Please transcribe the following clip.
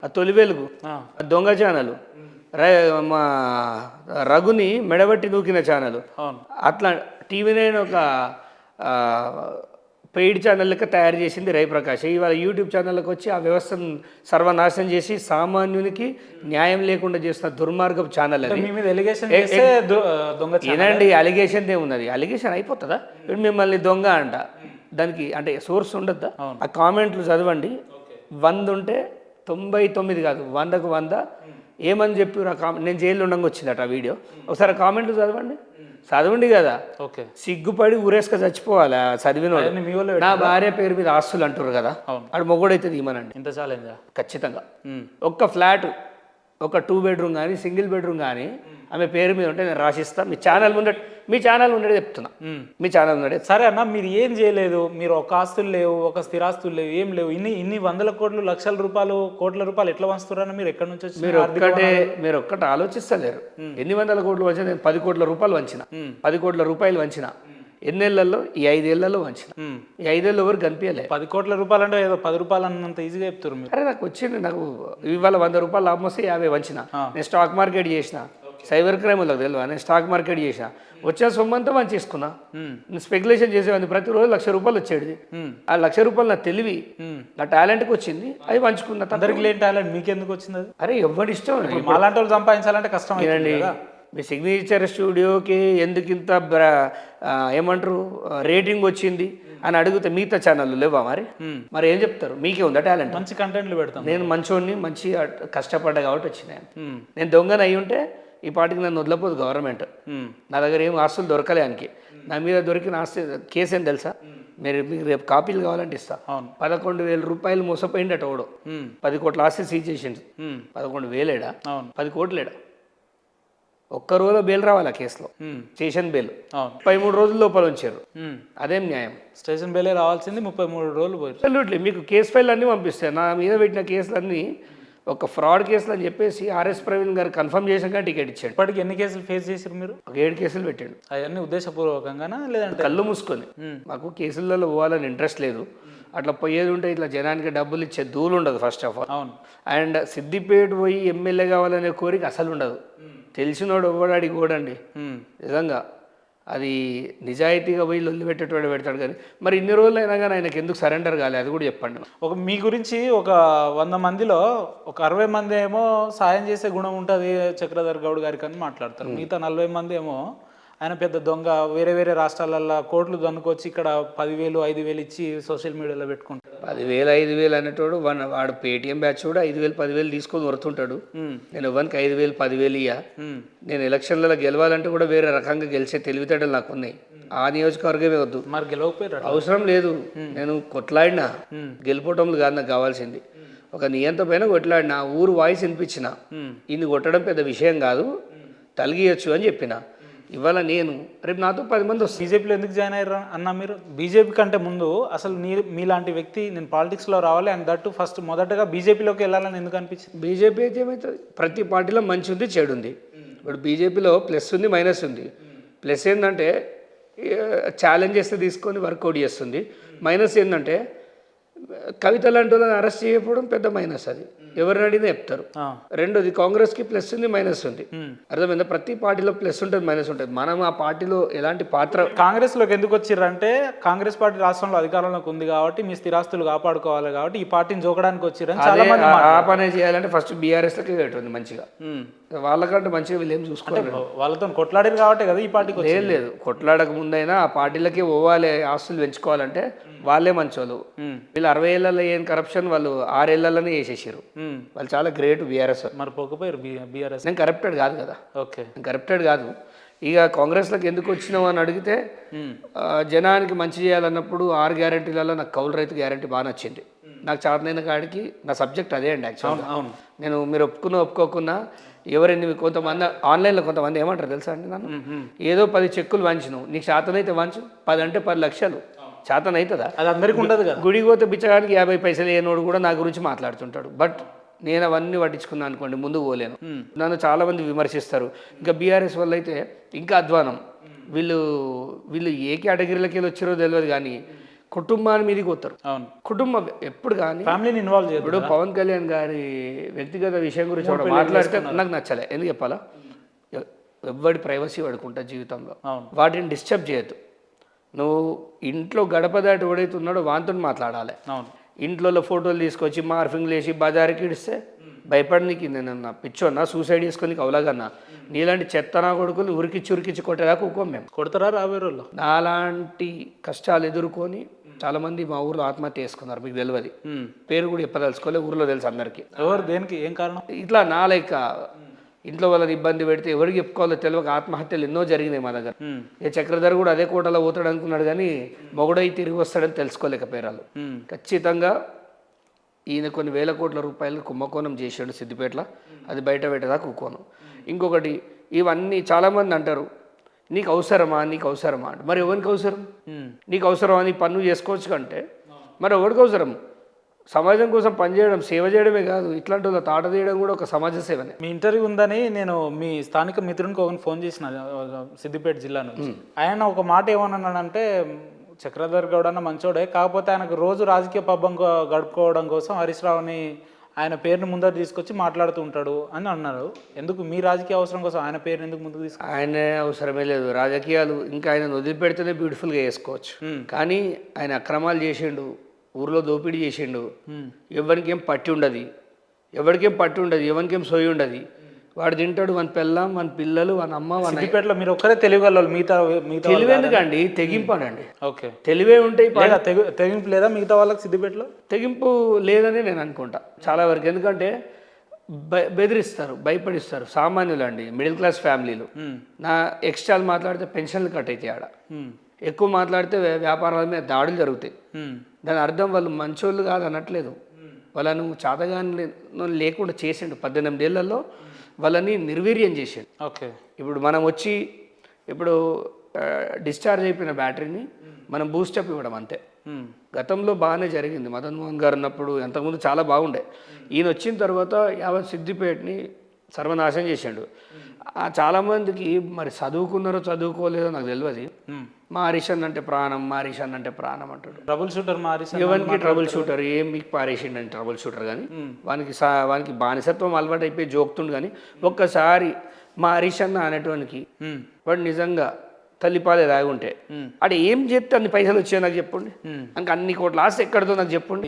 ఆ తొలి వెలుగు ఆ దొంగ ఛానల్ మా రఘుని మెడబట్టి దూకిన ఛానల్ అట్లా టీవీ నైన్ ఒక పెయిడ్ ఛానల్ లెక్క తయారు చేసింది రవిప్రకాష్. ఇవాళ యూట్యూబ్ ఛానల్కి వచ్చి ఆ వ్యవస్థను సర్వనాశనం చేసి సామాన్యునికి న్యాయం లేకుండా చేస్తున్న దుర్మార్గపు ఛానల్ అది. ఏనండి అలిగేషన్ ఏమున్నది? అలిగేషన్ అయిపోతుందా? ఇప్పుడు మిమ్మల్ని దొంగ అంట, దానికి అంటే సోర్స్ ఉండద్దా? ఆ కామెంట్లు చదవండి, 100 ఉంటే 99 కాదు 100కు 100 ఏమని చెప్పి నేను జైల్లో ఉండగా వచ్చిందట ఆ వీడియో. ఒకసారి కామెంట్లు చదవండి కదా. ఓకే, సిగ్గుపడి ఊరేసుక చచ్చిపోవాలి చదివిన. నా భార్య పేరు మీద ఆస్తులు అంటారు కదా, ఆడు మొగుడైతే ఇమ్మనండి. ఇంత ఛాలెంజ్ ఖచ్చితంగా. ఒక్క ఫ్లాట్, ఒక 2 బెడ్రూమ్ కానీ సింగిల్ బెడ్రూమ్ కానీ ఆమె పేరు మీద ఉంటే నేను రాసిస్తా. మీ ఛానల్ ముందే చెప్తున్నా, మీ ఛానల్ ముందే. సరే అన్న, మీరు ఏం చేయలేదు, మీరు ఒక ఆస్తులు లేవు, ఒక స్థిరాస్తులు లేవు, ఏం లేవు, ఇన్ని వందల కోట్లు, లక్షల రూపాయలు, కోట్ల రూపాయలు ఎట్లా వంచుతారన్న? మీరు ఎక్కడి నుంచి వచ్చి మీరు ఒక్కటి ఆలోచిస్తలేరు. ఎన్ని వందల కోట్లు వంచిన? నేను 10 కోట్ల రూపాయలు వంచిన, 10 కోట్ల రూపాయలు వంచిన. ఎన్నేళ్లలో? ఈ 5 ఏళ్లలో వంచిన. ఈ 5 ఏళ్ళు ఎవరు కనిపించలే. 10 కోట్ల రూపాయలు అంటే ఏదో 10 రూపాయలు అన్నంత ఈజీగా చెప్తారు మీరు. అరే నాకు వచ్చింది, నాకు ఇవాళ 100 రూపాయలు లాభం వస్తే 50 వంచిన. నేను స్టాక్ మార్కెట్ చేసిన, సైబర్ క్రైమ్ వాళ్ళకి తెలియదు, నేను స్టాక్ మార్కెట్ చేసిన. వచ్చే సొమ్మంతా మంచి చేసుకున్నా. నేను స్పెక్యులేషన్ చేసేవాడిని, ప్రతిరోజు 1,00,000 రూపాయలు వచ్చేది. ఆ 1,00,000 రూపాయలు నా తెలివి, నా టాలెంట్కి వచ్చింది, అవి పంచుకున్నా. అందరికి లేని టాలెంట్ మీకెందుకు వచ్చింది? అరే ఎవరి ఇష్టం. అలాంటి వాళ్ళు సంపాదించాలంటే కష్టం అండి. మీ సిగ్నేచర్ స్టూడియోకి ఎందుకు ఇంత ఏమంటారు రేటింగ్ వచ్చింది అని అడిగితే మిగతా ఛానళ్ళు లేవా? మరి ఏం చెప్తారు? మీకే ఉందా టాలెంట్? మంచి కంటెంట్లు పెడతాను. నేను మంచోడిని, మంచి కష్టపడ్డా కాబట్టి వచ్చినాను. నేను దొంగని అయి ఉంటే ఈ పాటికి నన్ను వదిలిపోదు గవర్నమెంట్. నా దగ్గర ఏం ఆస్తులు దొరకలే ఆయనకి. నా మీద దొరికిన ఆస్తి కేసు ఏం తెలుసా? మీకు రేపు కాపీలు కావాలంటే ఇస్తా. 11,000 రూపాయలు మోసపోయిండట ఓడు. 10 కోట్ల ఆస్తి సీజ్ చేసిండు. 11,000 10 కోట్లేడా? ఒక్క రోజులో బెయిల్ రావాలి ఆ కేసులో, స్టేషన్ బెయిల్. 33 రోజుల లోపల ఉంచారు. అదేం న్యాయం? స్టేషన్ బెయిలే రావాల్సింది 33 రోజులు పోయి. అబ్సల్యూట్లీ. మీకు కేసు ఫైల్ అన్నీ పంపిస్తాయి. నా మీద పెట్టిన కేసులన్నీ ఒక ఫ్రాడ్ కేసులు అని చెప్పేసి ఆర్ఎస్ ప్రవీణ్ గారు కన్ఫర్మ్ చేసాక టికెట్ ఇచ్చాడు. ఇప్పటికి ఎన్ని కేసులు ఫేస్ చేశారు మీరు? ఒక 7 కేసులు పెట్టాడు. అవన్నీ ఉద్దేశపూర్వకంగానా లేదంటే కళ్ళు మూసుకొని? మాకు కేసులలో పోవాలని ఇంట్రెస్ట్ లేదు. అట్లా పోయేది ఉంటే ఇట్లా జనానికి డబ్బులు ఇచ్చే దూలు ఉండదు ఫస్ట్ ఆఫ్ ఆల్. అవును. అండ్ సిద్దిపేట పోయి ఎమ్మెల్యే కావాలనే కోరిక అసలు ఉండదు. తెలిసినోడు ఎవడాడి కూడండి నిజంగా. అది నిజాయితీగా పోయి లొల్లి పెట్టేటోడు పెడతాడు. కానీ మరి ఇన్ని రోజులు అయినా కానీ ఆయనకి ఎందుకు సరెండర్ కాలే అది కూడా చెప్పండి. మీ గురించి ఒక 100 మందిలో ఒక 60 మంది ఏమో సాయం చేసే గుణం ఉంటుంది చక్రధర్ గౌడ్ గారికి అని మాట్లాడతారు. మిగతా 40 మంది ఏమో ఆయన పెద్ద దొంగ, వేరే వేరే రాష్ట్రాలలో కోట్లు దొనుకొచ్చి ఇక్కడ 10,000 5,000 ఇచ్చి సోషల్ మీడియాలో పెట్టుకుంటాడు. 10,000 5,000 అనేటోడు వాడు పేటిఎం బ్యాచ్ కూడా 5,000 10,000 తీసుకొని వరుతుంటాడు. నేను ఇవ్వనికి 5,000 10,000 ఇయ్యా. నేను ఎలక్షన్లలో గెలవాలంటే కూడా వేరే రకంగా గెలిచే తెలివితేటలు నాకు ఉన్నాయి. ఆ నియోజకవర్గమే వద్దు, మరి గెలవకపోయారు, అవసరం లేదు. నేను కొట్లాడినా, గెలుపోవటంలో కాదు నాకు కావాల్సింది. ఒక నియంత పైన కొట్లాడినా, ఊరు వాయిస్ వినిపించిన, ఇన్ని కొట్టడం పెద్ద విషయం కాదు, తలిగియచ్చు అని చెప్పిన. ఇవాళ నేను రేపు నాతో 10 మంది వస్తారు. బీజేపీలో ఎందుకు జాయిన్ అయ్యారా అన్న మీరు? బీజేపీ కంటే ముందు అసలు మీలాంటి వ్యక్తి నేను పాలిటిక్స్లో రావాలి అండ్ దట్టు ఫస్ట్ మొదటగా బీజేపీలోకి వెళ్ళాలని ఎందుకు అనిపించింది? బీజేపీ అయితే ఏమవుతుంది? ప్రతి పార్టీలో మంచి ఉంది, చెడు ఉంది. ఇప్పుడు బీజేపీలో ప్లస్ ఉంది, మైనస్ ఉంది. ప్లస్ ఏంటంటే ఛాలెంజ్ చేస్తే తీసుకొని వర్కౌట్ చేస్తుంది. మైనస్ ఏంటంటే కవిత లాంటి వాళ్ళని అరెస్ట్ చేయకపోవడం పెద్ద మైనస్. అది ఎవరిని అడిగినా చెప్తారు. రెండోది కాంగ్రెస్కి ప్లస్ ఉంది, మైనస్ ఉంది. అర్థమైందా? ప్రతి పార్టీలో ప్లస్ ఉంటుంది, మైనస్ ఉంటుంది. మనం ఆ పార్టీలో ఎలాంటి పాత్ర. కాంగ్రెస్లోకి ఎందుకు వచ్చిర్రంటే కాంగ్రెస్ పార్టీ రాష్ట్రంలో అధికారంలోకి ఉంది కాబట్టి మీ స్థిరాస్తులు కాపాడుకోవాలి కాబట్టి ఈ పార్టీని జోకడానికి వచ్చిర్రని చాలా మంది. ఆ పనే చేయాలంటే ఫస్ట్ బీఆర్ఎస్లోకి పెట్టింది మంచిగా. వాళ్ళకంటే మంచిగా వీళ్ళు ఏం చూసుకోవాలి. వాళ్ళతో కొట్లాడారు కాబట్టి కదా ఈ పార్టీకి. లేదు, కొట్లాడక ముందైనా ఆ పార్టీలకే పోవాలి, ఆస్తులు పెంచుకోవాలంటే వాళ్ళే మంచోళ్ళు. వీళ్ళు 60 ఏళ్లలో ఏం కరప్షన్ వాళ్ళు 6 ఏళ్లలోనే చేసేసారు. వాళ్ళు చాలా గ్రేట్ బీఆర్ఎస్. మరి పోకపోయారు బీఆర్ఎస్? నేను కరప్టెడ్ కాదు కదా. ఓకే, నేను కరప్టెడ్ కాదు. ఇక కాంగ్రెస్లోకి ఎందుకు వచ్చినావు అని అడిగితే జనానికి మంచి చేయాలన్నప్పుడు 6 గ్యారెంటీలలో నాకు కౌలు రైతు గ్యారెంటీ బాగా నచ్చింది. నాకు చాతనైన కాడికి నా సబ్జెక్ట్ అదే అండి యాక్చువల్గా. అవును, నేను మీరు ఒప్పుకున్నా ఎవరైనా కొంతమంది ఆన్లైన్లో కొంతమంది ఏమంటారు తెలుసా అండి, నన్ను ఏదో 10 చెక్కులు వంచినావు, నీకు శాతనైతే వంచు, 10 అంటే 10 లక్షలు శాతం అవుతుందా? అది అందరికీ ఉండదు కదా. గుడికి పోతే బిచ్చగానికి 50 పైసలు ఏనోడు కూడా నా గురించి మాట్లాడుతుంటాడు. బట్ నేను అవన్నీ పట్టించుకున్నాను అనుకోండి, ముందుకు పోలేను. నన్ను చాలామంది విమర్శిస్తారు. ఇంకా బీఆర్ఎస్ వల్ల అయితే ఇంకా అధ్వానం. వీళ్ళు ఏ కేటగిరీలకి వెళ్ళి వచ్చారో తెలియదు కానీ కుటుంబాన్ని మీదకి పోతారు. అవును, కుటుంబం ఎప్పుడు కానీ ఫ్యామిలీని ఇన్వాల్వ్ చేయదు. ఇప్పుడు పవన్ కళ్యాణ్ గారి వ్యక్తిగత విషయం గురించి ఒకటి మాట్లాడితే నాకు నచ్చలే. ఎందుకు చెప్పాలా, ఎవడి ప్రైవసీ వాడుకుంటా జీవితంలో, అవును, వాటిని డిస్టర్బ్ చేయొద్దు. నువ్వు ఇంట్లో గడప దాటి ఎవడైతే ఉన్నాడో వాంతో మాట్లాడాలి. అవును, ఇంట్లో ఫోటోలు తీసుకొచ్చి మార్ఫింగ్లు వేసి బజార్కి ఇడిస్తే భయపడనీకి నేను పిచ్చోన్నా, సూసైడ్ చేసుకొని అవలాగన్నా, నీలాంటి చెత్తనా కొడుకులు ఉరికిచ్చి కొట్టేదాకా ఊకోం మేము. కొడతారా రాబోయే రోజుల్లో? నాలాంటి కష్టాలు ఎదుర్కొని చాలామంది మా ఊర్లో ఆత్మహత్య చేసుకున్నారు. మీకు తెలియదు, పేరు కూడా చెప్పదలుచుకోలే, ఊర్లో తెలుసు అందరికీ. ఎవరు, దేనికి, ఏం కారణం? ఇట్లా నా లైక్ ఇంట్లో వాళ్ళని ఇబ్బంది పెడితే ఎవరికి చెప్పుకోవాలో తెలియక ఆత్మహత్యలు ఎన్నో జరిగినాయి మా దగ్గర. ఏ చక్రధర్ కూడా అదే కోటలో పోతాడు అనుకున్నాడు, కానీ మొగుడై తిరిగి వస్తాడని తెలుసుకోలేకపోయారు. ఖచ్చితంగా ఈయన కొన్ని వేల కోట్ల రూపాయలు కుంభకోణం చేసాడు సిద్దిపేటలో, అది బయట పెట్టేదాకా ఊకోను. ఇంకొకటి, ఇవన్నీ చాలామంది అంటారు నీకు అవసరమా అంటే, మరి ఎవరికి అవసరం? నీకు అవసరమా, నీ పన్ను చేసుకోవచ్చు కంటే మరి ఎవరికి అవసరం? సమాజం కోసం పనిచేయడం, సేవ చేయడమే కాదు, ఇట్లాంటి వాళ్ళ తాట తీయడం కూడా ఒక సమాజ సేవనే. మీ ఇంటర్వ్యూ ఉందని నేను మీ స్థానిక మిత్రునికి ఒకరిని ఫోన్ చేసిన, సిద్దిపేట జిల్లా నుంచి. ఆయన ఒక మాట ఏమన్నాడంటే, చక్రధర్ గౌడ్ అన్న మంచోడే, కాకపోతే ఆయనకు రోజు రాజకీయ పబ్బం గడుపుకోవడం కోసం హరీష్ రావుని ఆయన పేరుని ముందర తీసుకొచ్చి మాట్లాడుతూ ఉంటాడు అని అన్నారు. ఎందుకు మీ రాజకీయ అవసరం కోసం ఆయన పేరుని ఎందుకు ముందుకు తీసుకు? ఆయన అవసరమే లేదు రాజకీయాలు, ఇంకా ఆయన వదిలిపెడితేనే బ్యూటిఫుల్గా వేసుకోవచ్చు. కానీ ఆయన అక్రమాలు చేసిండు, ఊర్లో దోపిడీ చేసిండు, ఎవరికేం పట్టి ఉండదు, ఎవరికేం సోయి ఉండదు. వాడు తింటాడు, మన పిల్లం, మన పిల్లలు, మన అమ్మ. సిద్దిపేటలో మీరు ఒక్కరే తెలియగలరు, మిగతా తెలివేందుకండి, తెగింపానండి. ఓకే, తెలివే ఉంటాయి, తెగింపు లేదా మిగతా వాళ్ళకి? సిద్దిపేటలో తెగింపు లేదని నేను అనుకుంటా చాలా వరకు. ఎందుకంటే బెదిరిస్తారు, భయపడిస్తారు. సామాన్యులు అండి, మిడిల్ క్లాస్ ఫ్యామిలీలు. నా ఎక్స్ట్రాలు మాట్లాడితే పెన్షన్లు కట్ అవుతాయి, ఆడ ఎక్కువ మాట్లాడితే వ్యాపారాల మీద దాడులు జరుగుతాయి. దాని అర్థం వాళ్ళు మంచోళ్ళు కాదు అనట్లేదు, వాళ్ళను చాతగాని లేకుండా చేసిండు. 18 ఏళ్లలో వాళ్ళని నిర్వీర్యం చేసాడు. ఓకే, ఇప్పుడు మనం వచ్చి ఇప్పుడు డిశ్చార్జ్ అయిపోయిన బ్యాటరీని మనం బూస్టప్ ఇవ్వడం అంతే. గతంలో బాగానే జరిగింది, మదన్ మోహన్ గారు ఉన్నప్పుడు అంతకుముందు చాలా బాగుండే. ఈయన వచ్చిన తర్వాత యావత్ సిద్దిపేటని సర్వనాశనం చేసాడు. చాలామందికి మరి చదువుకున్నారో చదువుకోలేదో నాకు తెలియదు. మా హరీషన్ అంటే ప్రాణం అంటాడు. ట్రబుల్ షూటర్ ఎవరికి ట్రబుల్ షూటర్, ఏం మీకు పారేసిండని ట్రబుల్ షూటర్. కానీ వానికి బానిసత్వం అలవాటు అయిపోయి జోక్తుండు. కానీ ఒక్కసారి మా హరీషన్ అనేటువంటి వాడు నిజంగా తల్లిపాలే దాగి ఉంటే అక్కడ ఏం చెప్తే అన్ని పైసలు వచ్చాయో నాకు చెప్పండి. నాకు అన్ని కోట్ల ఆస్తి ఎక్కడితో నాకు చెప్పండి.